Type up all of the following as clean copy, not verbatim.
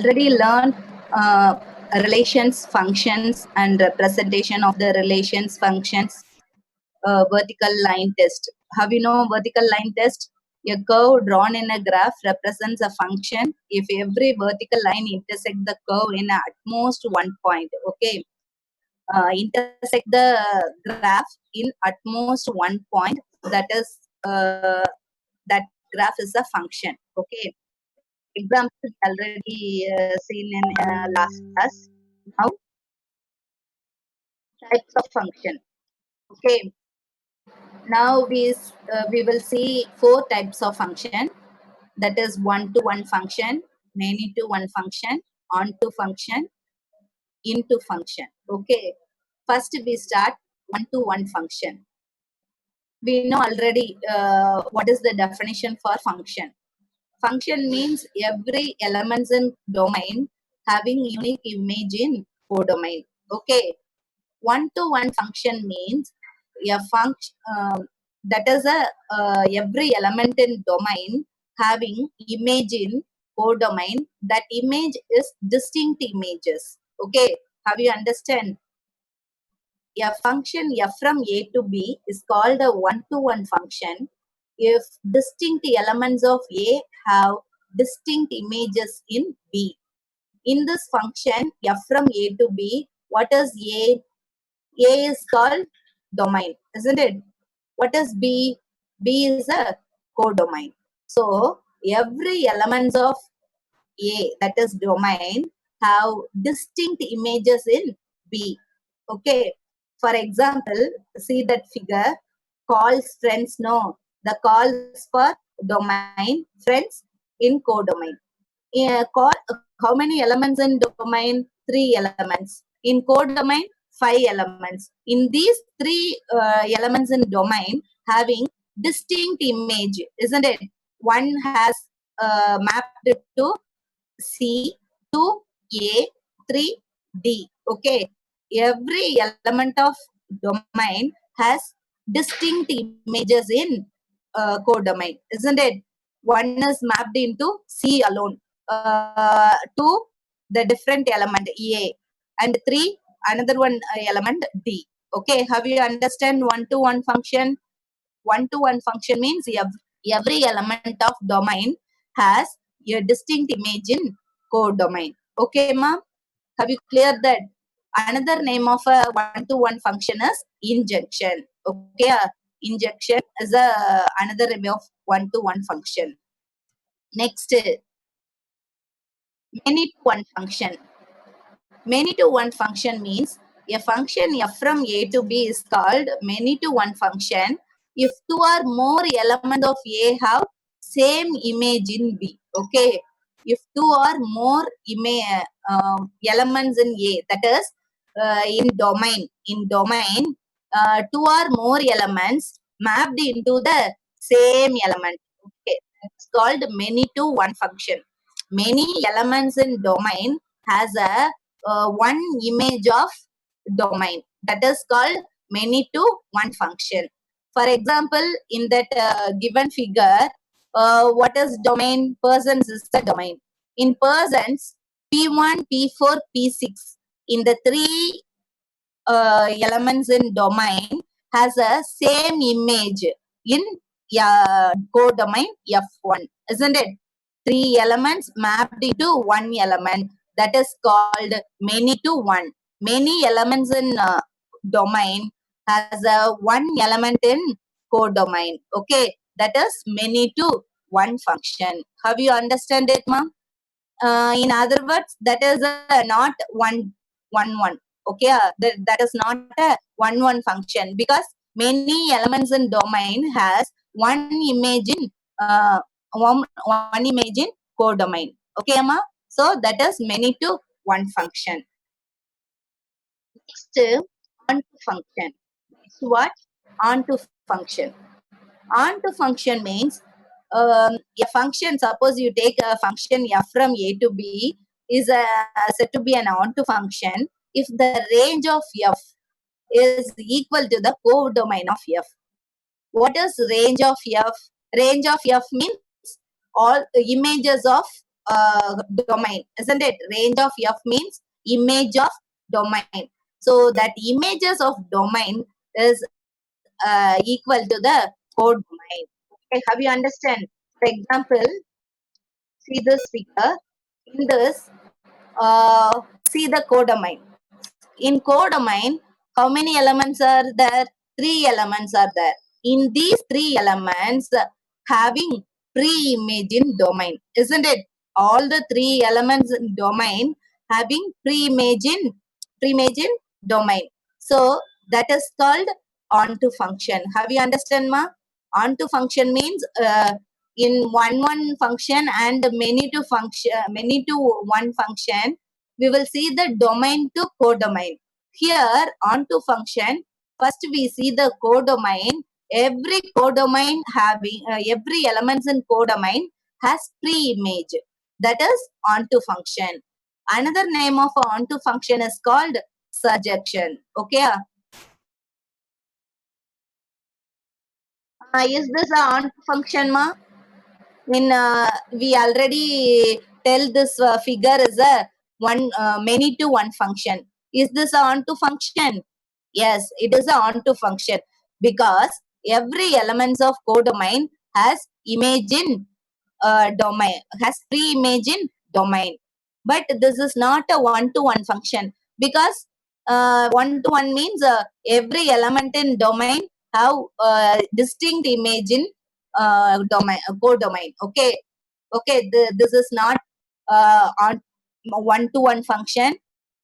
already learned uh, relations functions and representation of the relations functions, vertical line test. Have you know vertical line test? A curve drawn in a graph represents a function if every vertical line intersect the curve in at most one point. Okay, intersect the graph in at most one point. That is that graph is a function. Okay, example already seen in last class. Now types of function. Okay, now we will see four types of function. That is one-to-one function, many-to-one function, on-to function, into function. Okay, first we start one-to-one function. We know already what is the definition for function. Function means every elements in domain having unique image in codomain. Okay, one-to-one function means a function that is a every element in domain having image in codomain. That image is distinct images. Okay, have you understand? A function f from a to b is called a one-to-one function if distinct elements of a have distinct images in b. In this function f from a to b, what is a? A is called domain, isn't it? What is B? B is a codomain. So every elements of A, that is domain, have distinct images in B. Okay. For example, see that figure. Calls friends. No, the calls for domain, friends in codomain. Call, how many elements in domain? Three elements. In codomain, five elements. In these three elements in domain having distinct image, isn't it? One has mapped to C, 2 A, 3 D. Okay. Every element of domain has distinct images in codomain, isn't it? One is mapped into C alone, to the different element A, and 3 another one element D. Okay, have you understand one-to-one function? One-to-one function means every element of domain has a distinct image in codomain. Okay, ma'am? Have you cleared that? Another name of a one-to-one function is injection. Okay, injection is another name of one-to-one function. Next, many-to-one function. Many-to-one function means a function f from a to b is called many-to-one function if two or more elements of a have same image in b. Okay, if two or more elements in a, that is in domain two or more elements mapped into the same element. Okay, it's called many-to-one function. Many elements in domain has a one image of domain, that is called many to one function. For example, in that given figure, what is domain? Persons is the domain. In persons, P1, P4, P6, in the three elements in domain has a same image in codomain F1, isn't it? Three elements mapped into one element, that is called many to one. Many elements in domain has a one element in codomain. Okay, that is many to one function. Have you understand it, ma'am? In other words, that is not one. Okay, that is not a one function because many elements in domain has one image in one image in codomain. Okay, ma. So that is many to one function. Next, onto function. Next, what? Onto function. Onto function means a function. Suppose you take a function f from a to b is said to be an onto function if the range of f is equal to the codomain of f. What is range of f? Range of f means all images of domain, isn't it? Range of F means image of domain. So that images of domain is equal to the code domain. Okay, have you understand? For example, see this figure. In this, see the codomain. In codomain, how many elements are there? Three elements are there. In these three elements, having pre-image in domain, isn't it? All the three elements in domain having pre-image in domain. So that is called onto function. Have you understand, ma? Onto function means in one function and many to one function, we will see the domain to codomain. Here, onto function, first we see the codomain. Every codomain having every elements in codomain has pre-image. That is onto function. Another name of onto function is called surjection. Okay. Is this a onto function, ma? In we already tell this figure is a one many to one function. Is this a onto function? Yes, it is a onto function because every elements of codomain has image in domain, has pre-image in domain. But this is not a one-to-one function because one-to-one means every element in domain have distinct image in domain, codomain. Okay, okay. This is not on one-to-one function.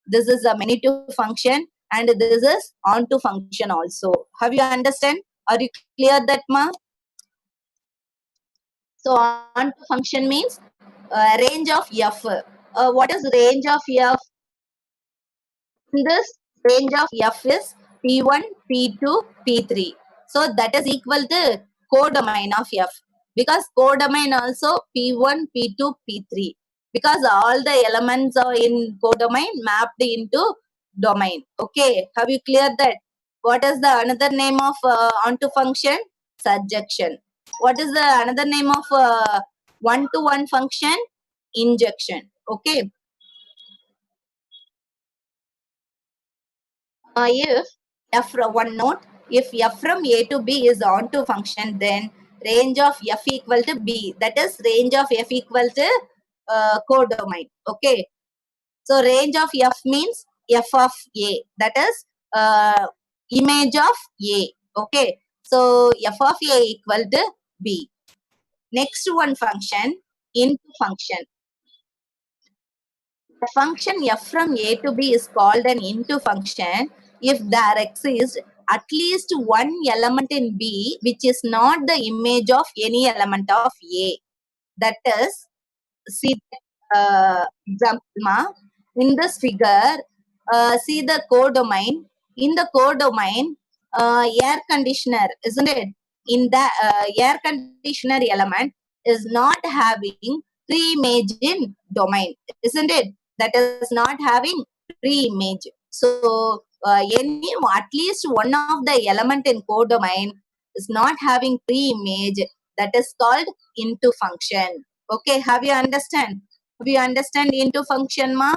This is a many-to function, and this is on-to function also. Have you understand? Are you clear that, ma? So on-to function means range of F. What is range of F? In this range of F is P1, P2, P3. So that is equal to codomain of F because codomain also P1, P2, P3 because all the elements are in codomain mapped into domain. Okay, have you cleared that? What is the another name of onto function? Surjection. What is the another name of one-to-one function? Injection. Okay. If f from one note, if f from a to b is onto function, then range of f equal to b. That is range of f equal to codomain. Okay. So range of f means f of a. That is image of a. Okay. So f of a equal to b. Next one function, into function. The function f from a to b is called an into function if there exists at least one element in b which is not the image of any element of a. That is, see example, ma. In this figure, see the codomain. In the codomain, air conditioner, isn't it? In the air conditioner element is not having pre-image in domain, isn't it? That is not having pre-image. So any at least one of the element in codomain is not having pre-image. That is called into function. Okay, have you understand? Have you understand into function, ma?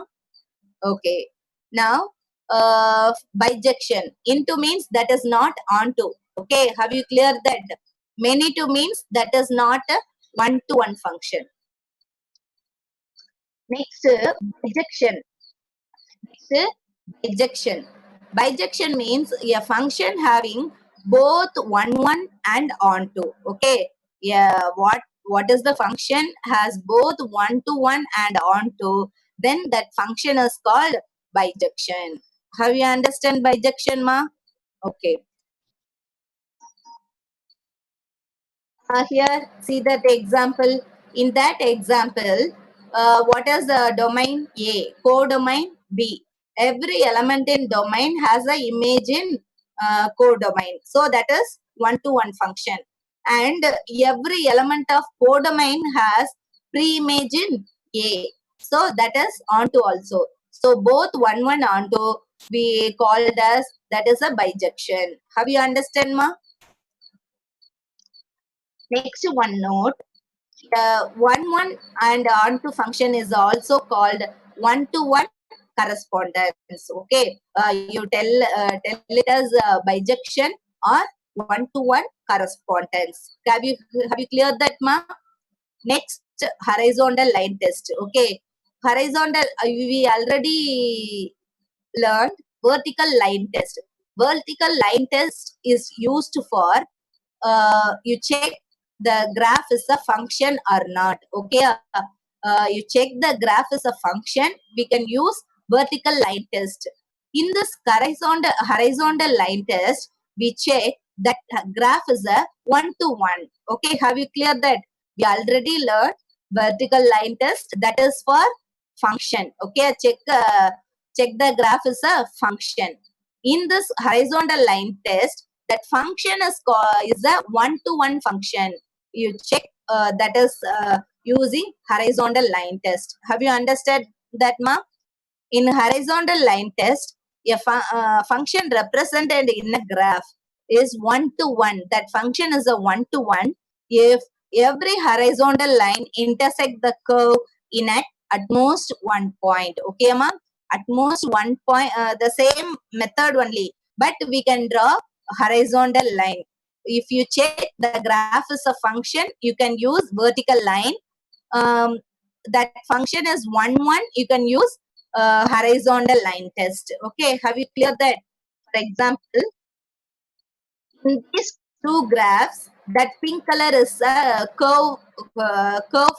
Okay. Now, bijection. Into means that is not onto. Okay, have you clear that? Many to means that is not a one-to-one function. Next, bijection. Next, bijection. Bijection means a function having both one and onto. Okay. Yeah. What is the function has both one-to-one and onto? Then that function is called bijection. Have you understand bijection, ma? Okay. Here, see that example. In that example, what is the domain A? Codomain B. Every element in domain has a image in codomain. So that is one-to-one function. And every element of codomain has pre-image in A. So that is onto also. So both one onto we called as that is a bijection. Have you understand, ma? Next one note. one and onto function is also called one-to-one correspondence. Okay, you tell it as bijection or one-to-one correspondence. Have you cleared that, ma? Next, horizontal line test. Okay, horizontal. We already learned vertical line test. Vertical line test is used for you check the graph is a function or not. Okay, you check the graph is a function. We can use vertical line test. In this horizontal line test, we check that graph is a one to one. Okay, have you cleared that? We already learned vertical line test, that is for function. Okay, check the graph is a function. In this horizontal line test, that function is a one-to-one function. You check that is using horizontal line test. Have you understood that, ma? In horizontal line test, a function represented in a graph is one-to-one. That function is a one-to-one if every horizontal line intersect the curve in at most one point. Okay, ma? At most one point, the same method only, but we can draw horizontal line. If you check the graph is a function, you can use vertical line. That function is 1 1, you can use horizontal line test. Okay, have you cleared that? For example, in these two graphs, that pink color is a curve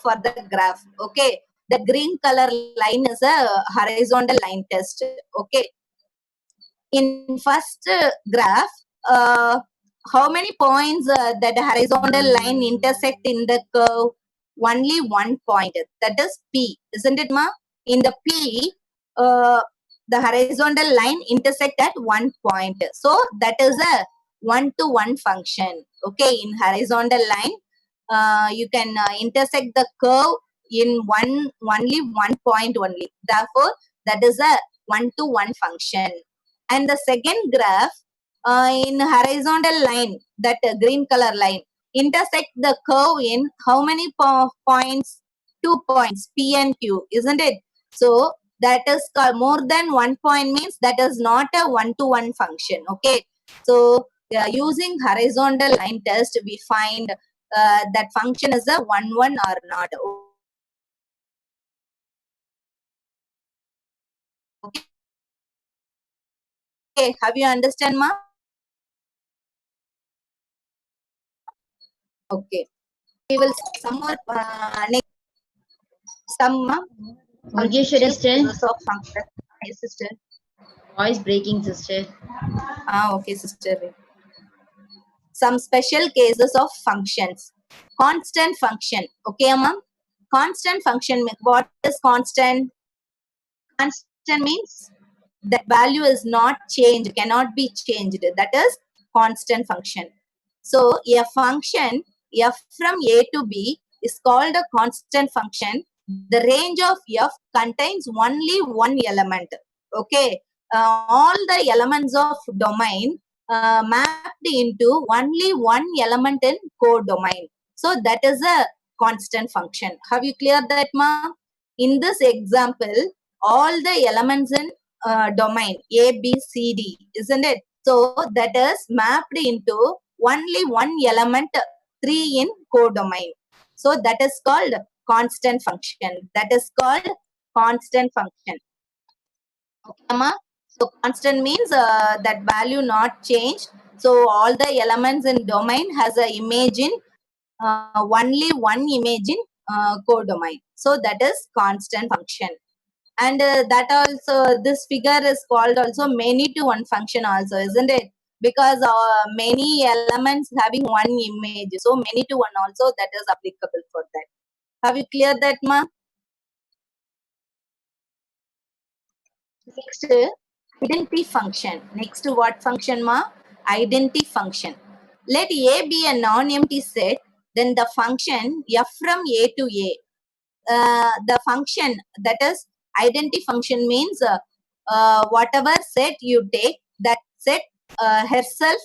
for the graph. Okay, the green color line is a horizontal line test. Okay, in first graph, uh, how many points that horizontal line intersect in the curve? Only one point. That is P, isn't it, ma? In the P, uh, the horizontal line intersect at one point. So that is a one-to-one function. Okay, in horizontal line, you can intersect the curve in only one point only. Therefore, that is a one-to-one function. And the second graph, in horizontal line, that green color line, intersect the curve in how many points? 2 points, P and Q, isn't it? So that is called more than 1 point, means that is not a one-to-one function. Okay, so using horizontal line test, we find that function is a 1 1 or not. Okay, have you understand, ma? Okay, we will see some more next some Would you should special sister? cases of function. Yes, sister. Voice breaking, sister. Okay, sister. Some special cases of functions. Constant function. Okay, ma'am. Constant function. What is constant? Constant means that value is not changed, cannot be changed. That is constant function. So a function f from a to b is called a constant function. The range of f contains only one element. Okay, all the elements of domain mapped into only one element in codomain. So that is a constant function. Have you cleared that, ma? In this example, all the elements in domain A, B, C, D, isn't it? So that is mapped into only one element, 3 in codomain. So that is called constant function. That is called constant function. Okay, ma? So constant means that value not changed. So all the elements in domain has a image in only one image in codomain. So that is constant function. And that also, this figure is called also many to one function also, isn't it? Because many elements having one image, so many to one also, that is applicable for that. Have you cleared that, ma? Next, identity function. Next, what function, ma? Identity function. Let A be a non-empty set, then the function f from A to A. The function, that is identity function, means whatever set you take, that set herself,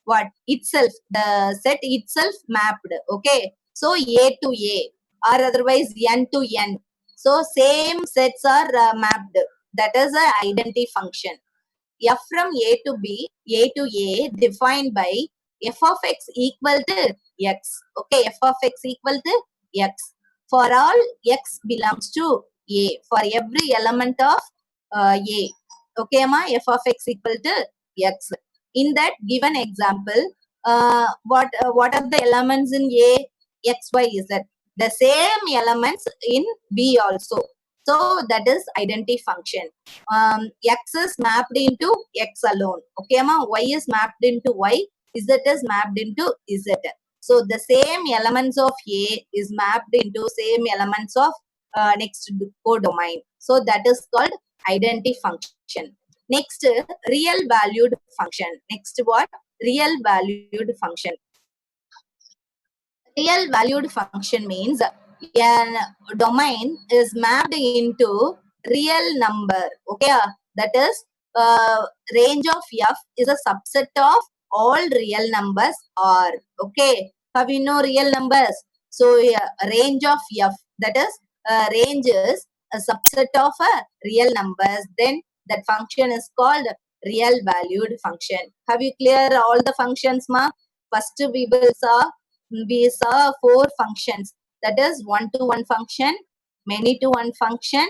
what itself, the set itself mapped. Okay, So A to A or otherwise N to N. So same sets are mapped. That is a identity function. F from A to B, A to A defined by f of x equal to x. Okay, f of x equal to x. For all x belongs to A. For every element of A. Okay, ma, f of x equal to x. In that given example, what are the elements in A? X, Y, Z. The same elements in B also. So that is identity function. X is mapped into X alone. Okay, ma? Y is mapped into Y. Z is mapped into Z. So the same elements of A is mapped into same elements of next codomain. So that is called identity function. Next, real valued function. Next, what? Real valued function. Real valued function means a domain is mapped into real number. Okay, that is range of f is a subset of all real numbers R. Okay, have you know real numbers? So range of f, that is range is a subset of real numbers. Then that function is called real valued function. Have you clear all the functions, ma? First we saw four functions, that is one-to-one function, many-to-one function,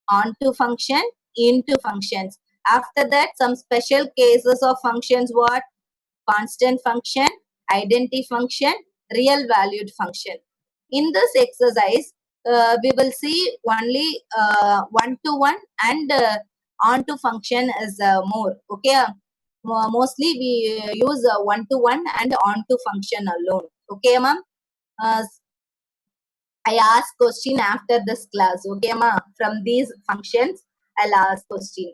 on-to function, into functions. After that, some special cases of functions, what? Constant function, identity function, real valued function. In this exercise, we will see only one-to-one and on-to function is more. Okay, mostly we use one-to-one and on-to function alone. Okay, ma'am. Uh, I ask question after this class. Okay, ma. From these functions, I'll ask question.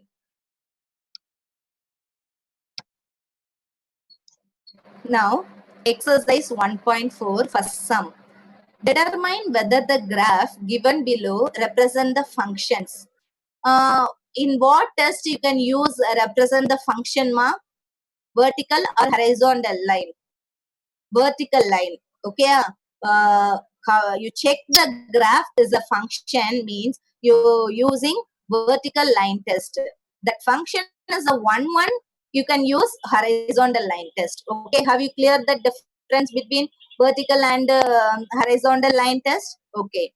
Now, exercise 1.4 first sum. Determine whether the graph given below represent the functions. In what test you can use represent the function, ma? Vertical or horizontal line? Vertical line. Okay. How you check the graph is a function means you're using vertical line test. That function is a one you can use horizontal line test. Okay, have you cleared the difference between vertical and horizontal line test? Okay,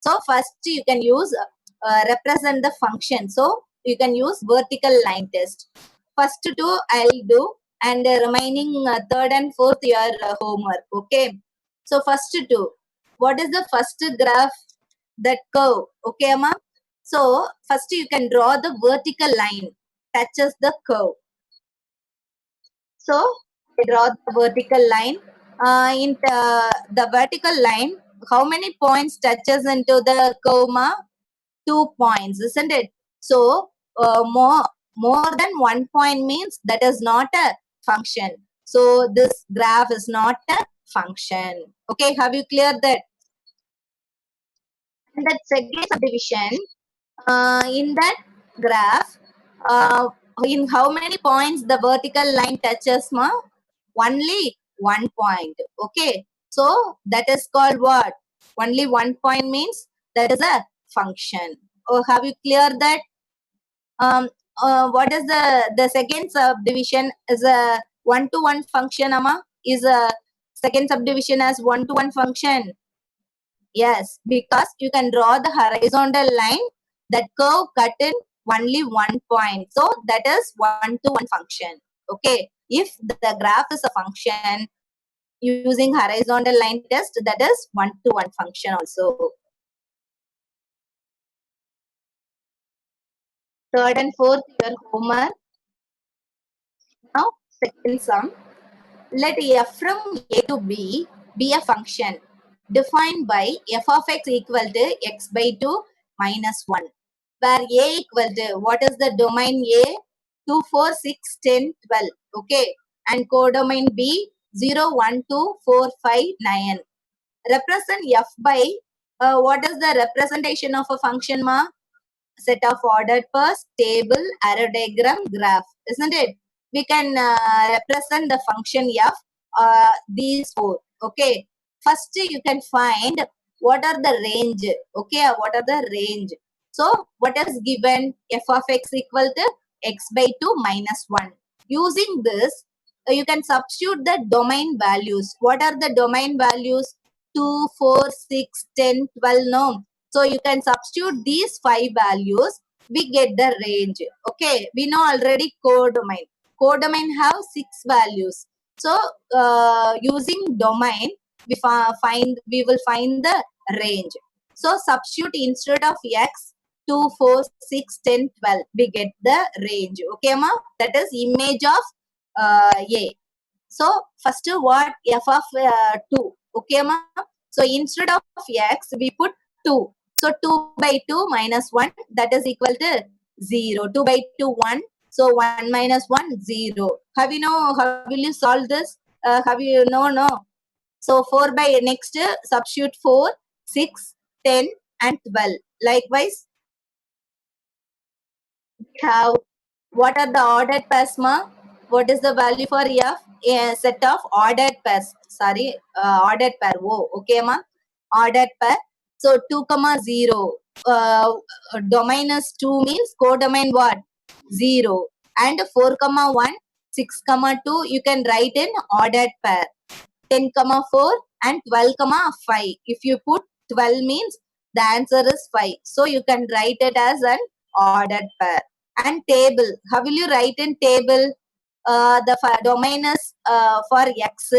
so first you can use represent the function, so you can use vertical line test. First two I'll do, and remaining third and fourth your homework. Okay, so first two, what is the first graph? That curve. Okay, ma. So first you can draw the vertical line touches the curve. So I draw the vertical line. In the vertical line, how many points touches into the curve, ma? 2 points, isn't it? So more than 1 point means that is not a function. So this graph is not a function. Okay, have you cleared that? And that second subdivision, in that graph, uh, in how many points the vertical line touches, ma? Only 1 point. Okay, so that is called what? Only 1 point means that is a function. Oh, have you cleared that? What is the second subdivision is a one-to-one function, ama? Is a second subdivision as one-to-one function? Yes, because you can draw the horizontal line that curve cut in only 1 point. So that is one-to-one function. Okay, if the graph is a function using horizontal line test, that is one-to-one function also. Third and fourth your homework. Now second sum. Let f from a to b be a function defined by f of x equal to x by 2 minus 1, where a equal to, what is the domain A? 2, 4, 6, 10, 12. Okay, and codomain B 0, 1, 2, 4, 5, 9. Represent f by, what is the representation of a function, ma? Set of ordered pairs, table, arrow diagram, graph, isn't it? We can represent the function f, these four. Okay, First, you can find what are the range. Okay, what are the range? So, what is given? F of x equal to x by 2 minus 1. Using this, you can substitute the domain values. What are the domain values? 2, 4, 6, 10, 12. No. So, you can substitute these 5 values. We get the range. Okay, we know already codomain. Codomain have 6 values. So, using domain, we will find the range. So substitute instead of x 2, 4, 6, 10, 12. We get the range. Okay, ma? That is image of A. So first what f of 2. Okay, ma? So instead of x we put 2. So 2 by 2 minus 1, that is equal to 0. 2 by 2 1. So 1 minus 1 0. Have you know how will you solve this? Have you no? So 4 by next substitute 4, 6, 10 and 12. Likewise, we have what are the ordered pairs, ma? What is the value for F? A set of ordered pairs. Sorry, ordered pair. Oh, okay, ma? Ordered pair. So 2, 0. Domain is 2 means codomain what? 0. And 4, 1, 6, 2, you can write in ordered pair. 10, 4 and 12, 5. If you put 12 means the answer is 5. So you can write it as an ordered pair. And table. How will you write in table? The domain is for x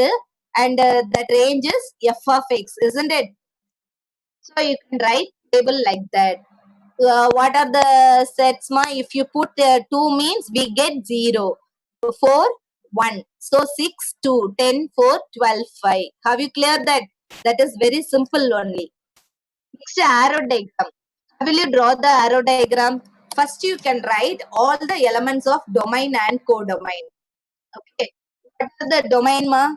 and the range is f of x, isn't it? So you can write table like that. What are the sets, ma? If you put 2 means we get 0. 4, 1. So 6, 2, 10, 4, 12, 5. Have you cleared that? That is very simple only. Next, arrow diagram. How will you draw the arrow diagram? First, you can write all the elements of domain and codomain. Okay. What are the domain, ma?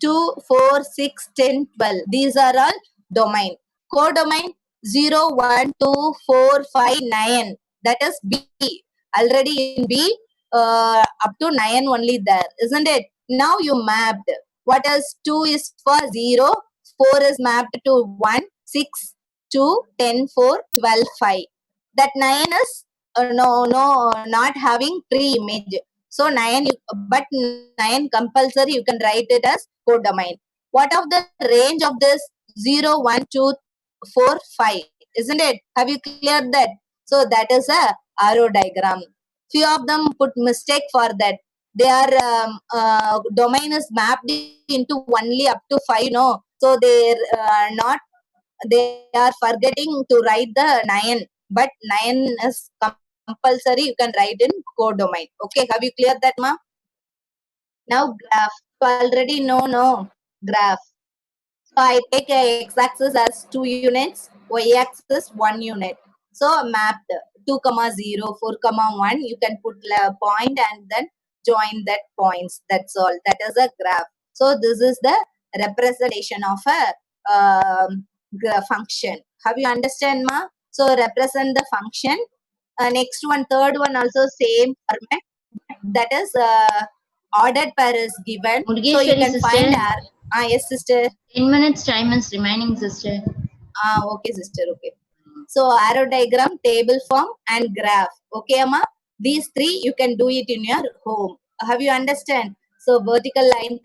2, 4, 6, 10, 12. These are all domain. Codomain 0, 1, 2, 4, 5, 9. That is B. Already in B, up to 9 only there, isn't it? Now you mapped. What else? 2 is for 0, 4 is mapped to 1, 6, 2, 10, 4, 12, 5. That 9 is not having tree image. So 9, but 9 compulsory you can write it as codomain. What of the range of this? 0, 1, 2, 4, 5, isn't it? Have you cleared that? So that is a arrow diagram. Few of them put mistake for that. Their domain is mapped into only up to 5, no? So they are forgetting to write the 9, but 9 is compulsory. You can write in codomain. Okay, have you cleared that, ma? Now graph. So already know, no graph. So I take a x-axis as 2 units, y-axis 1 unit. So mapped 2, 0, 4, 1. You can put a point and then join that points. That's all. That is a graph. So this is the representation of a function. Have you understand, ma? So represent the function. Next one, third one also same format. That is ordered pair is given. So you Murgeshwari can find sister, our yes, sister. 10 minutes time is remaining, sister. Okay, sister. Okay. So arrow diagram, table form, and graph. Okay, Amma. These three you can do it in your home. Have you understand? So vertical line